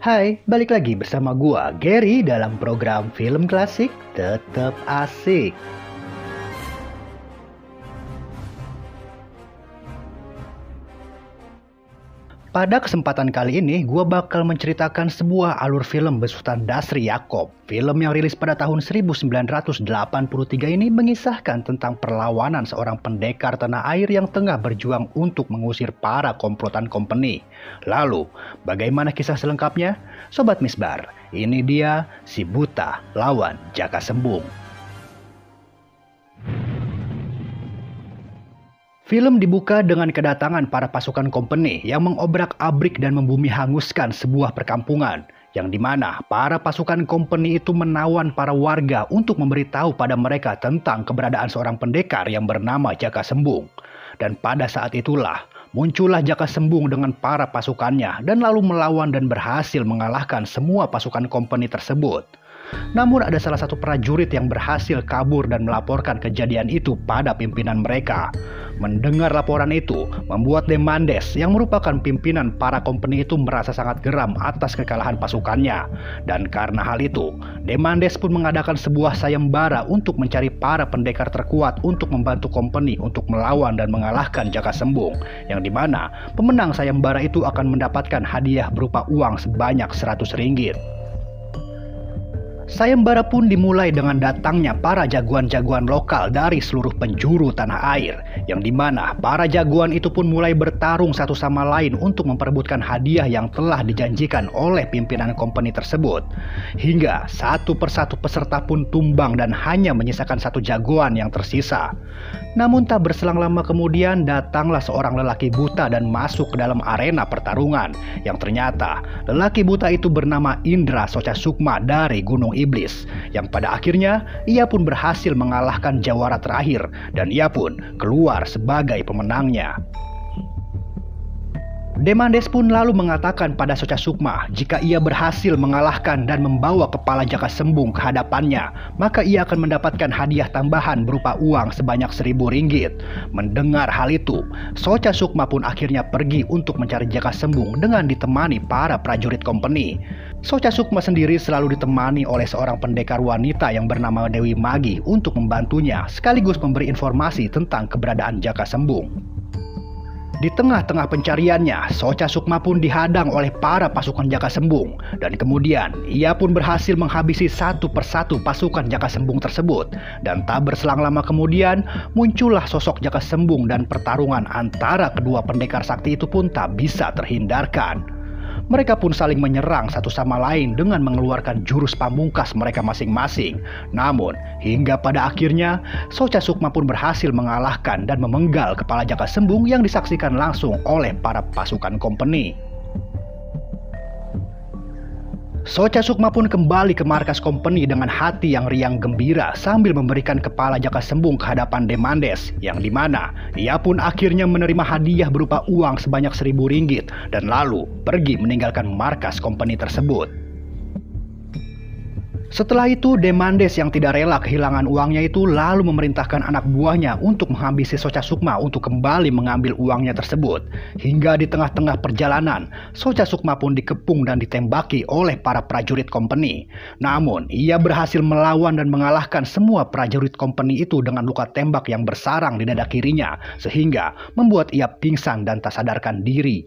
Hai, balik lagi bersama gua, Gary, dalam program Film Klasik Tetap Asik. Pada kesempatan kali ini, gua bakal menceritakan sebuah alur film besutan Dasri Yakob. Film yang rilis pada tahun 1983 ini mengisahkan tentang perlawanan seorang pendekar tanah air yang tengah berjuang untuk mengusir para komplotan company. Lalu, bagaimana kisah selengkapnya? Sobat Misbar, ini dia Si Buta lawan Jaka Sembung. Film dibuka dengan kedatangan para pasukan company yang mengobrak-abrik dan membumi hanguskan sebuah perkampungan, yang dimana para pasukan company itu menawan para warga untuk memberitahu pada mereka tentang keberadaan seorang pendekar yang bernama Jaka Sembung. Dan pada saat itulah muncullah Jaka Sembung dengan para pasukannya dan lalu melawan dan berhasil mengalahkan semua pasukan company tersebut. Namun ada salah satu prajurit yang berhasil kabur dan melaporkan kejadian itu pada pimpinan mereka. Mendengar laporan itu, membuat Demandes yang merupakan pimpinan para company itu merasa sangat geram atas kekalahan pasukannya. Dan karena hal itu, Demandes pun mengadakan sebuah sayembara untuk mencari para pendekar terkuat untuk membantu company untuk melawan dan mengalahkan Jaka Sembung. Yang dimana pemenang sayembara itu akan mendapatkan hadiah berupa uang sebanyak 100 ringgit. Sayembara pun dimulai dengan datangnya para jagoan-jagoan lokal dari seluruh penjuru tanah air, yang dimana para jagoan itu pun mulai bertarung satu sama lain untuk memperebutkan hadiah yang telah dijanjikan oleh pimpinan company tersebut. Hingga satu persatu peserta pun tumbang dan hanya menyisakan satu jagoan yang tersisa. Namun tak berselang lama kemudian datanglah seorang lelaki buta dan masuk ke dalam arena pertarungan, yang ternyata lelaki buta itu bernama Indra Soca Sukma dari Gunung Iblis, yang pada akhirnya ia pun berhasil mengalahkan jawara terakhir dan ia pun keluar sebagai pemenangnya. Demandes pun lalu mengatakan pada Soca Sukma jika ia berhasil mengalahkan dan membawa kepala Jaka Sembung ke hadapannya, maka ia akan mendapatkan hadiah tambahan berupa uang sebanyak 1.000 ringgit. Mendengar hal itu, Soca Sukma pun akhirnya pergi untuk mencari Jaka Sembung dengan ditemani para prajurit company. Soca Sukma sendiri selalu ditemani oleh seorang pendekar wanita yang bernama Dewi Magi untuk membantunya sekaligus memberi informasi tentang keberadaan Jaka Sembung. Di tengah-tengah pencariannya, Soca Sukma pun dihadang oleh para pasukan Jaka Sembung, dan kemudian ia pun berhasil menghabisi satu persatu pasukan Jaka Sembung tersebut. Dan tak berselang lama kemudian muncullah sosok Jaka Sembung dan pertarungan antara kedua pendekar sakti itu pun tak bisa terhindarkan. Mereka pun saling menyerang satu sama lain dengan mengeluarkan jurus pamungkas mereka masing-masing. Namun, hingga pada akhirnya, Soca Sukma pun berhasil mengalahkan dan memenggal kepala Jaka Sembung yang disaksikan langsung oleh para pasukan company. Soca Sukma pun kembali ke markas company dengan hati yang riang gembira sambil memberikan kepala Jaka Sembung ke hadapan Demandes, yang dimana ia pun akhirnya menerima hadiah berupa uang sebanyak 1.000 ringgit dan lalu pergi meninggalkan markas company tersebut. Setelah itu, Demandes yang tidak rela kehilangan uangnya itu lalu memerintahkan anak buahnya untuk menghabisi Soca Sukma untuk kembali mengambil uangnya tersebut. Hingga di tengah-tengah perjalanan, Soca Sukma pun dikepung dan ditembaki oleh para prajurit company. Namun, ia berhasil melawan dan mengalahkan semua prajurit company itu dengan luka tembak yang bersarang di dada kirinya, sehingga membuat ia pingsan dan tak sadarkan diri.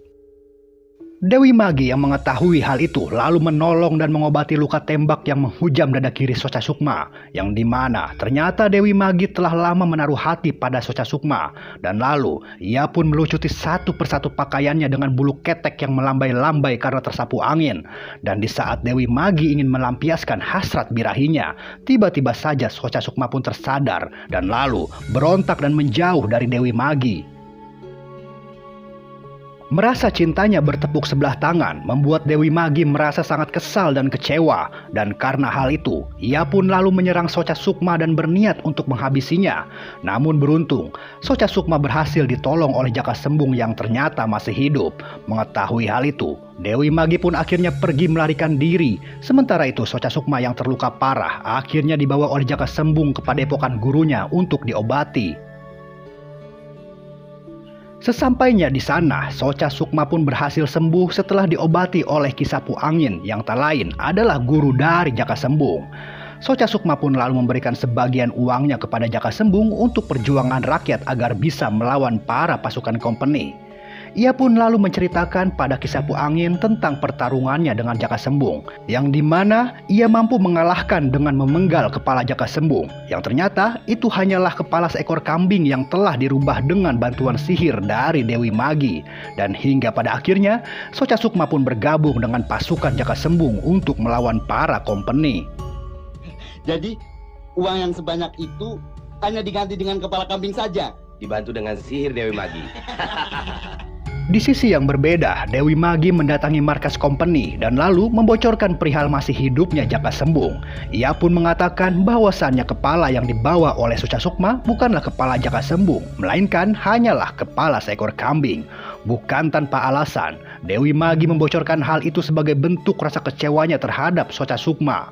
Dewi Magi yang mengetahui hal itu lalu menolong dan mengobati luka tembak yang menghujam dada kiri Soca Sukma, yang dimana ternyata Dewi Magi telah lama menaruh hati pada Soca Sukma, dan lalu ia pun melucuti satu persatu pakaiannya dengan bulu ketek yang melambai-lambai karena tersapu angin. Dan di saat Dewi Magi ingin melampiaskan hasrat birahinya, tiba-tiba saja Soca Sukma pun tersadar dan lalu berontak dan menjauh dari Dewi Magi. Merasa cintanya bertepuk sebelah tangan membuat Dewi Magi merasa sangat kesal dan kecewa, dan karena hal itu ia pun lalu menyerang Soca Sukma dan berniat untuk menghabisinya. Namun beruntung Soca Sukma berhasil ditolong oleh Jaka Sembung yang ternyata masih hidup. Mengetahui hal itu, Dewi Magi pun akhirnya pergi melarikan diri. Sementara itu Soca Sukma yang terluka parah akhirnya dibawa oleh Jaka Sembung ke padepokan gurunya untuk diobati. Sesampainya di sana, Soca Sukma pun berhasil sembuh setelah diobati oleh Ki Sapu Angin yang tak lain adalah guru dari Jaka Sembung. Soca Sukma pun lalu memberikan sebagian uangnya kepada Jaka Sembung untuk perjuangan rakyat agar bisa melawan para pasukan kompeni. Ia pun lalu menceritakan pada Ki Sapu Angin tentang pertarungannya dengan Jaka Sembung, yang dimana ia mampu mengalahkan dengan memenggal kepala Jaka Sembung, yang ternyata itu hanyalah kepala seekor kambing yang telah dirubah dengan bantuan sihir dari Dewi Magi. Dan hingga pada akhirnya, Soca Sukma pun bergabung dengan pasukan Jaka Sembung untuk melawan para kompeni. Jadi uang yang sebanyak itu hanya diganti dengan kepala kambing saja, dibantu dengan sihir Dewi Magi. Di sisi yang berbeda, Dewi Magi mendatangi markas kompeni dan lalu membocorkan perihal masih hidupnya Jaka Sembung. Ia pun mengatakan bahwasannya kepala yang dibawa oleh Soca Sukma bukanlah kepala Jaka Sembung, melainkan hanyalah kepala seekor kambing. Bukan tanpa alasan, Dewi Magi membocorkan hal itu sebagai bentuk rasa kecewanya terhadap Soca Sukma.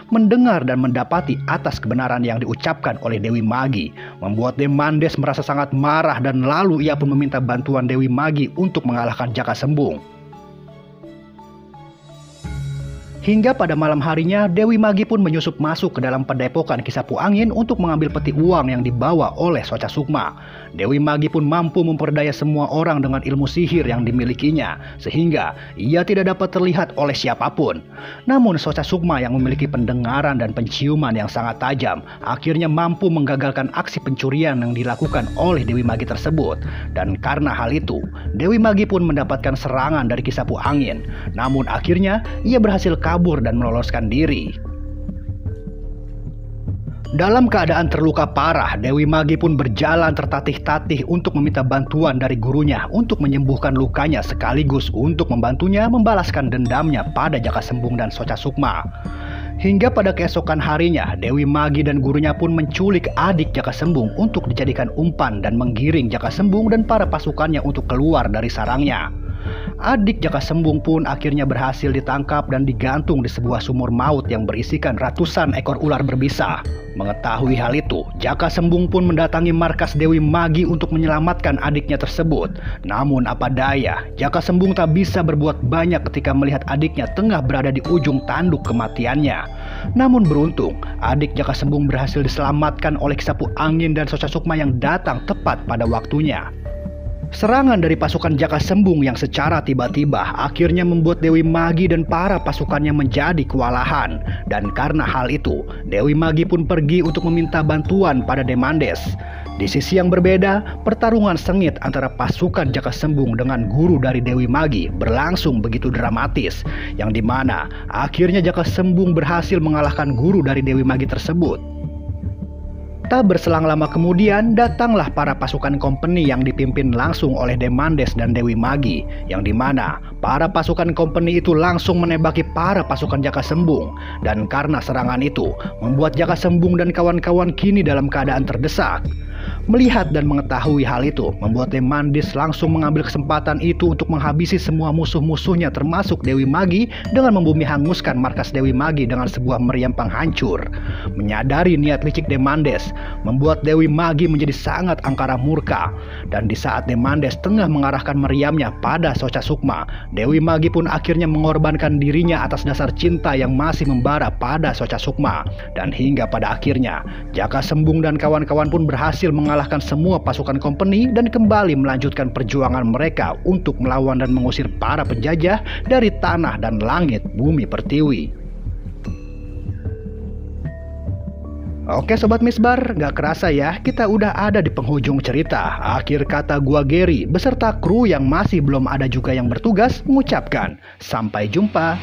Mendengar dan mendapati atas kebenaran yang diucapkan oleh Dewi Magi, membuat Demandes merasa sangat marah dan lalu ia pun meminta bantuan Dewi Magi untuk mengalahkan Jaka Sembung. Hingga pada malam harinya, Dewi Magi pun menyusup masuk ke dalam padepokan Ki Sapu Angin untuk mengambil peti uang yang dibawa oleh Soca Sukma. Dewi Magi pun mampu memperdaya semua orang dengan ilmu sihir yang dimilikinya, sehingga ia tidak dapat terlihat oleh siapapun. Namun Soca Sukma yang memiliki pendengaran dan penciuman yang sangat tajam, akhirnya mampu menggagalkan aksi pencurian yang dilakukan oleh Dewi Magi tersebut. Dan karena hal itu, Dewi Magi pun mendapatkan serangan dari Ki Sapu Angin. Namun akhirnya ia berhasil kabur dan meloloskan diri. Dalam keadaan terluka parah, Dewi Magi pun berjalan tertatih-tatih untuk meminta bantuan dari gurunya untuk menyembuhkan lukanya sekaligus untuk membantunya membalaskan dendamnya pada Jaka Sembung dan Soca Sukma. Hingga pada keesokan harinya, Dewi Magi dan gurunya pun menculik adik Jaka Sembung untuk dijadikan umpan dan menggiring Jaka Sembung dan para pasukannya untuk keluar dari sarangnya. Adik Jaka Sembung pun akhirnya berhasil ditangkap dan digantung di sebuah sumur maut yang berisikan ratusan ekor ular berbisa. Mengetahui hal itu, Jaka Sembung pun mendatangi markas Dewi Magi untuk menyelamatkan adiknya tersebut. Namun apa daya, Jaka Sembung tak bisa berbuat banyak ketika melihat adiknya tengah berada di ujung tanduk kematiannya. Namun beruntung, adik Jaka Sembung berhasil diselamatkan oleh Ki Sapu Angin dan Soca Sukma yang datang tepat pada waktunya. Serangan dari pasukan Jaka Sembung yang secara tiba-tiba akhirnya membuat Dewi Magi dan para pasukannya menjadi kewalahan. Dan karena hal itu, Dewi Magi pun pergi untuk meminta bantuan pada Demandes. Di sisi yang berbeda, pertarungan sengit antara pasukan Jaka Sembung dengan guru dari Dewi Magi berlangsung begitu dramatis, yang dimana akhirnya Jaka Sembung berhasil mengalahkan guru dari Dewi Magi tersebut. Tak berselang lama kemudian, datanglah para pasukan kompeni yang dipimpin langsung oleh Demandes dan Dewi Magi, yang dimana para pasukan kompeni itu langsung menembaki para pasukan Jaka Sembung. Dan karena serangan itu, membuat Jaka Sembung dan kawan-kawan kini dalam keadaan terdesak. Melihat dan mengetahui hal itu, membuat Demandes langsung mengambil kesempatan itu untuk menghabisi semua musuh-musuhnya termasuk Dewi Magi dengan membumi hanguskan markas Dewi Magi dengan sebuah meriam penghancur. Menyadari niat licik Demandes, membuat Dewi Magi menjadi sangat angkara murka. Dan di saat Demandes tengah mengarahkan meriamnya pada Soca Sukma, Dewi Magi pun akhirnya mengorbankan dirinya atas dasar cinta yang masih membara pada Soca Sukma. Dan hingga pada akhirnya, Jaka Sembung dan kawan-kawan pun berhasil mengalahkan semua pasukan kompeni dan kembali melanjutkan perjuangan mereka untuk melawan dan mengusir para penjajah dari tanah dan langit bumi pertiwi. Oke Sobat Misbar, gak kerasa ya, kita udah ada di penghujung cerita. Akhir kata gua Gary beserta kru yang masih belum ada juga yang bertugas mengucapkan sampai jumpa.